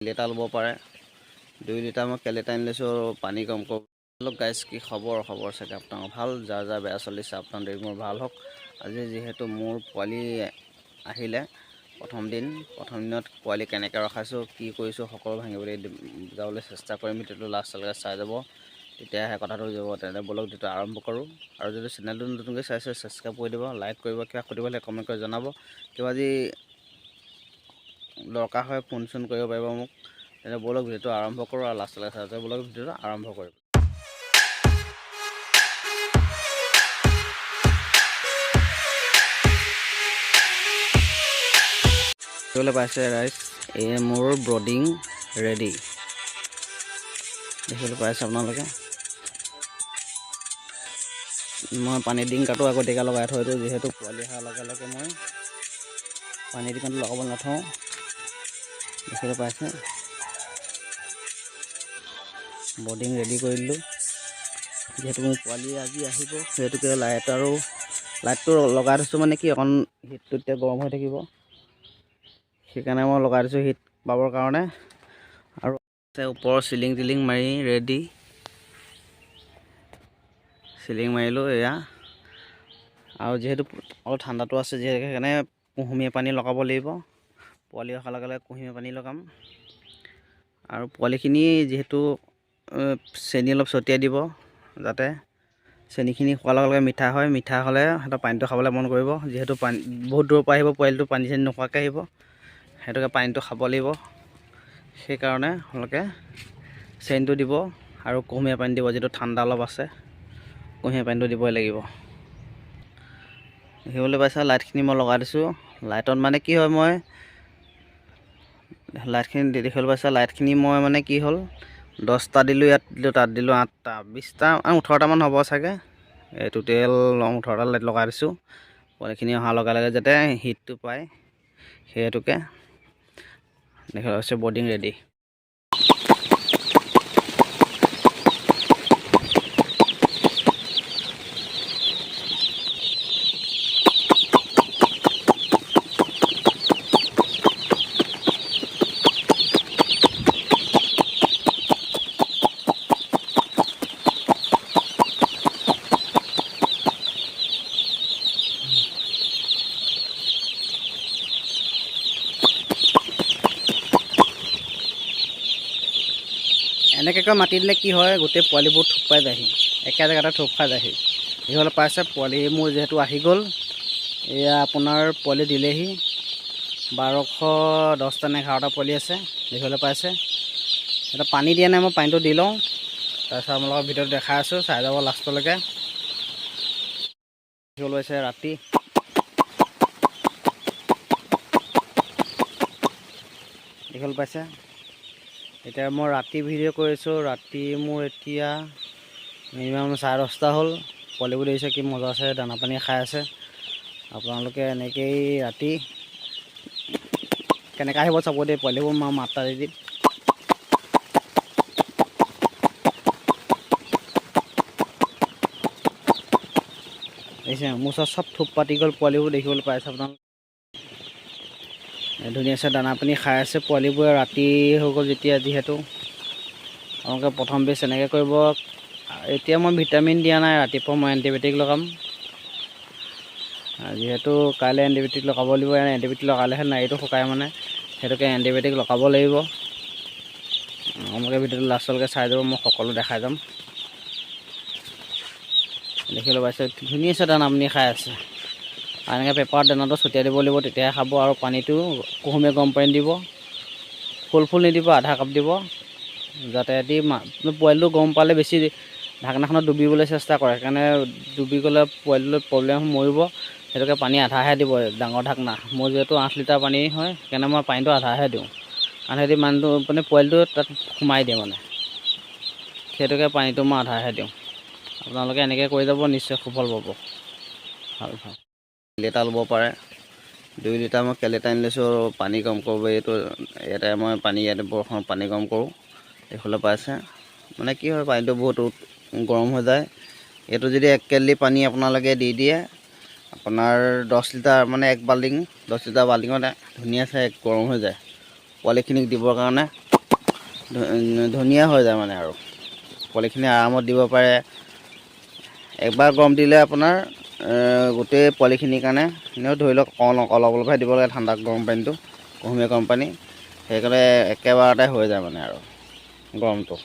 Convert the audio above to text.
Litre ল'ব পাৰে। 2 litre মই কেলেটা আনি লৈছোঁ পানী কম কৰোঁ। অলপ গাইছ কি খবৰ চাগে আপোনাৰ ভাল, যাৰ বেয়া চলিছে আপোনাৰ দেৰি মোৰ ভাল হওক। আজি যিহেতু মোৰ পোৱালি আহিলে প্ৰথম দিনত পোৱালি কেনেকৈ ৰখাইছোঁ কি কৰিছোঁ সকলো ভাঙিবলৈ যাবলৈ চেষ্টা কৰিম। ভিডিঅ'টো লাষ্টলৈকে চাই যাব, তেতিয়াহে কথাটো যাব। তেনে বলক ভিডিঅ'টো আৰম্ভ কৰোঁ। আৰু যদি চেনেলটো নতুনকৈ চাইছে ছাবস্ক্ৰাইব কৰি দিব, লাইক কৰিব, কিবা সুধিব হ'লে কমেণ্ট কৰি জনাব। কিবা যি দৰকাৰ হয় ফোন চোন কৰিব পাৰিব মোক। তেনে বলক ভিডিঅ'টো আৰম্ভ কৰোঁ আৰু লাষ্টলৈকে চাই বলক ভিডিঅ'টো আৰম্ভ কৰিম। দেখিবলৈ পাইছে ৰাইজ, এয়ে মোৰ ব্ৰডিং ৰেডি। দেখিবলৈ পাইছে আপোনালোকে, মই পানী ডিংকাটো আগতীয়াকৈ লগাই থৈ দিওঁ, যিহেতু পোৱালি অহাৰ লগে লগে মই পানী ডিংকাটো লগাব নথওঁ। দেখিবলৈ পাইছে ব্ৰডিং ৰেডি কৰি দিলোঁ। যিহেতু মোৰ পোৱালি আজি আহিব, সেইটোকে লাইটটো লগাই থৈছোঁ, মানে কি অকণ হিটটো এতিয়া গৰম হৈ থাকিব, সেইকাৰণে মই লগাই দিছোঁ হিট পাবৰ কাৰণে। আৰু ওপৰৰ চিলিং মাৰি ৰেডি, চিলিং মাৰিলোঁ এয়া। আৰু যিহেতু অলপ ঠাণ্ডাটো আছে, যিহেতু সেইকাৰণে কুহুমীয়া পানী লগাব লাগিব। পোৱালি অহাৰ লগে লগে কুহুমীয়া পানী লগাম। আৰু পোৱালিখিনি যিহেতু চেনি অলপ ছটিয়াই দিব, যাতে চেনিখিনি খোৱাৰ লগে লগে মিঠা হয়। মিঠা হ'লে সিহঁতৰ পানীটো খাবলৈ মন কৰিব। যিহেতু পানী বহুত দূৰৰ পৰা আহিব, পোৱালিটো পানী চানী নোখোৱাকৈ আহিব, সেইটোকে পানীটো খাব লাগিব। সেইকাৰণে আপোনালোকে চেনিটো দিব আৰু কুহুমীয়া পানী দিব। যিটো ঠাণ্ডা অলপ আছে, কুহুমীয়া পানীটো দিবই লাগিব। দেখিবলৈ পাইছা লাইটখিনি মই লগাই দিছোঁ। লাইটত মানে কি হয়, মই লাইটখিনি দেখিবলৈ পাইছা, লাইটখিনি মই মানে কি হ'ল 10টা দিলোঁ, ইয়াত দিলোঁ, তাত দিলোঁ 8টা 20টা 18টামান হ'ব চাগে। এই টোটেল 18টা লাইট লগাই দিছোঁ, পোৱালিখিনি অহাৰ লগে লগে যাতে হিটটো পায়, সেইটোকে। দেখিবলৈ পাইছে ব্ৰডিং ৰেডি। এনেকৈ মাতি দিলে কি হয়, গোটেই পোৱালিবোৰ থোপ পাই যায়হি, একে জেগাতে থোপ খাই যায়হি। দেখিবলৈ পাইছে পোৱালি মোৰ যিহেতু আহি গ'ল, এয়া আপোনাৰ পোৱালি দিলেহি 1210টা নে 11টা পোৱালি আছে। দেখিবলৈ পাইছে এটা পানী দিয়া নাই, মই পানীটো দি লওঁ, তাৰপিছত আপোনালোকৰ ভিডিঅ'টো দেখাই আছোঁ, চাই যাব লাষ্টলৈকে। দেখিবলৈ পাইছে ৰাতি, দেখিবলৈ পাইছে। এতিয়া মই ৰাতি ভিডিঅ' কৰিছোঁ, ৰাতি মোৰ এতিয়া মিনিমাম 10:30টা হ'ল। পোৱালিবোৰ দেখিছে কি মজা আছে, দানা পানী খাই আছে। আপোনালোকে এনেকৈয়ে ৰাতি কেনেকৈ আহিব চাব দেই, পোৱালিবোৰ মই মাতটা দি দিম। দেখিছে মোৰ ওচৰত চব থোপ পাতি গ'ল, পোৱালিবোৰ দেখিবলৈ পাইছে আপোনালোকে। ধুনীয়াছে দানা পানী খাই আছে পোৱালিবোৰে। ৰাতি হৈ গ'ল যেতিয়া, যিহেতু আপোনালোকে প্ৰথম বেচ এনেকৈ কৰিব। এতিয়া মই ভিটামিন দিয়া নাই, ৰাতিপুৱা মই এণ্টিবায়'টিক লগাম। যিহেতু কাইলৈ এণ্টিবায়'টিক লগাব লাগিব, এণ্টিবায়'টিক লগালেহে নাড়ীটো শুকায়, মানে সেইটোকে এণ্টিবায়'টিক লগাব লাগিব। আপোনালোকে ভিডিঅ'টো লাষ্টলৈকে চাই যাব, মই সকলো দেখাই যাম। দেখিবলৈ পাইছে ধুনীয়াছে দানা পানী খাই আছে। আৰু এনেকৈ পেপাৰত দানাটো ছটিয়াই দিব লাগিব, তেতিয়াহে খাব। আৰু পানীটো কুহুমীয়া গৰম পানী দিব, ফুল নিদিব, আধা কাপ দিব, যাতে পোৱালিটো গৰম পালে বেছি ঢাকনাখনত ডুবিবলৈ চেষ্টা কৰে। সেইকাৰণে ডুবি গ'লে পোৱালিটো প্ৰব্লেম মৰিব। সেইটোকে পানী আধাহে দিব, ডাঙৰ ঢাকনা। মোৰ যিহেতু 8 লিটাৰ পানী হয়, সেইকাৰণে মই পানীটো আধাহে দিওঁ, কাৰণ সেইটো মানুহটো মানে পোৱালিটো তাত সোমাই দিয়ে, মানে সেইটোকে পানীটো মই আধাহে দিওঁ। আপোনালোকে এনেকৈ কৰি যাব, নিশ্চয় সুফল পাব। ভাল লিটাৰ ল'ব পাৰে। 2 লিটাৰ মই কেলেটা আনি লৈছোঁ পানী কম কৰোঁ। এইটো ইয়াতে মই ইয়াতে বৰষুণত পানী গৰম কৰোঁ। দেখিবলৈ পাইছে মানে কি হয়, পানীটো বহুত গৰম হৈ যায়। এইটো যদি 1 কেটলি পানী আপোনালোকে দি দিয়ে, আপোনাৰ 10 লিটাৰ মানে 1 বাল্টিং 10 লিটাৰ বাল্টিঙত ধুনীয়াছে গৰম হৈ যায় পোৱালিখিনিক দিবৰ কাৰণে। ধুনীয়া হৈ যায় মানে আৰু পোৱালিখিনি আৰামত দিব পাৰে। একবাৰ গৰম দিলে আপোনাৰ গোটেই পোৱালিখিনিৰ কাৰণে এনেও ধৰি লওক অলপ অলপহে দিব লাগে ঠাণ্ডা গৰম পানীটো, কুহুমীয়া গৰম পানী, সেইকাৰণে একেবাৰতে হৈ যায় মানে আৰু গৰমটো।